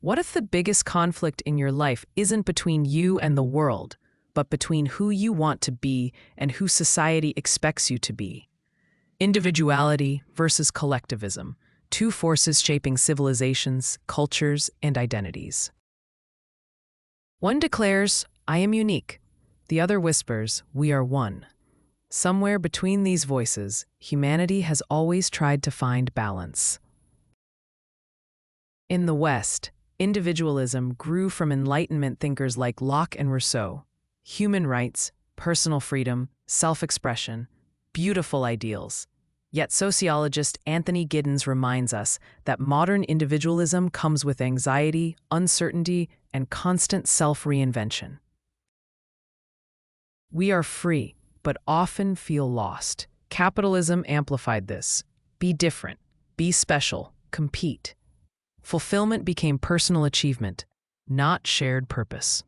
What if the biggest conflict in your life isn't between you and the world, but between who you want to be and who society expects you to be? Individuality versus collectivism, two forces shaping civilizations, cultures, and identities. One declares, "I am unique." The other whispers, "We are one." Somewhere between these voices, humanity has always tried to find balance. In the West, individualism grew from Enlightenment thinkers like Locke and Rousseau. Human rights, personal freedom, self-expression, beautiful ideals. Yet sociologist Anthony Giddens reminds us that modern individualism comes with anxiety, uncertainty, and constant self-reinvention. We are free, but often feel lost. Capitalism amplified this. Be different, be special, compete. Fulfillment became personal achievement, not shared purpose.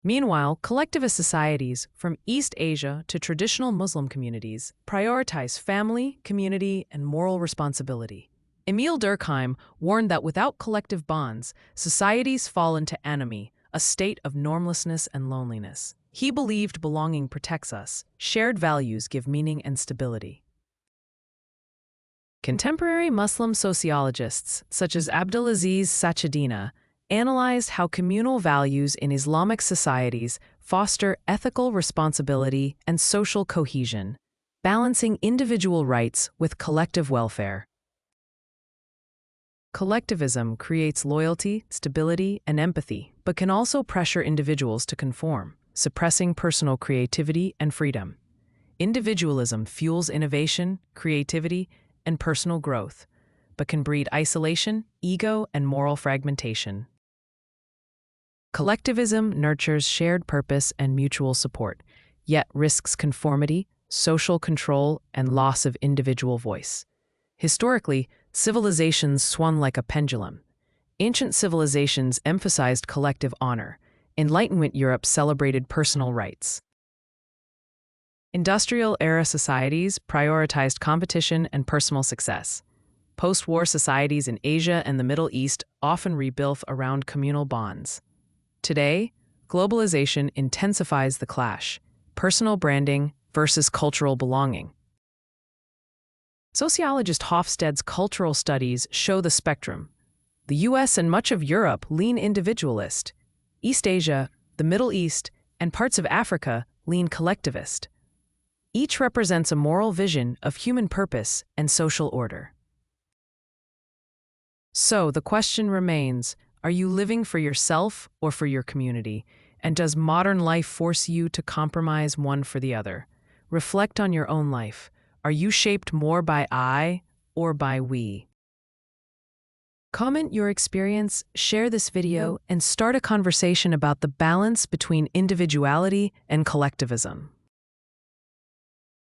Meanwhile, collectivist societies, from East Asia to traditional Muslim communities, prioritize family, community, and moral responsibility. Emile Durkheim warned that without collective bonds, societies fall into anomie, a state of normlessness and loneliness. He believed belonging protects us, shared values give meaning and stability. Contemporary Muslim sociologists, such as Abdulaziz Sachedina, analyzed how communal values in Islamic societies foster ethical responsibility and social cohesion, balancing individual rights with collective welfare. Collectivism creates loyalty, stability, and empathy, but can also pressure individuals to conform, suppressing personal creativity and freedom. Individualism fuels innovation, creativity, and personal growth, but can breed isolation, ego, and moral fragmentation. Collectivism nurtures shared purpose and mutual support, yet risks conformity, social control, and loss of individual voice. Historically, civilizations swung like a pendulum. Ancient civilizations emphasized collective honor. Enlightenment Europe celebrated personal rights. Industrial-era societies prioritized competition and personal success. Post-war societies in Asia and the Middle East often rebuilt around communal bonds. Today, globalization intensifies the clash, personal branding versus cultural belonging. Sociologist Hofstede's cultural studies show the spectrum. The US and much of Europe lean individualist. East Asia, the Middle East, and parts of Africa lean collectivist. Each represents a moral vision of human purpose and social order. So the question remains, are you living for yourself or for your community? And does modern life force you to compromise one for the other? Reflect on your own life. Are you shaped more by I or by we? Comment your experience, share this video, and start a conversation about the balance between individuality and collectivism.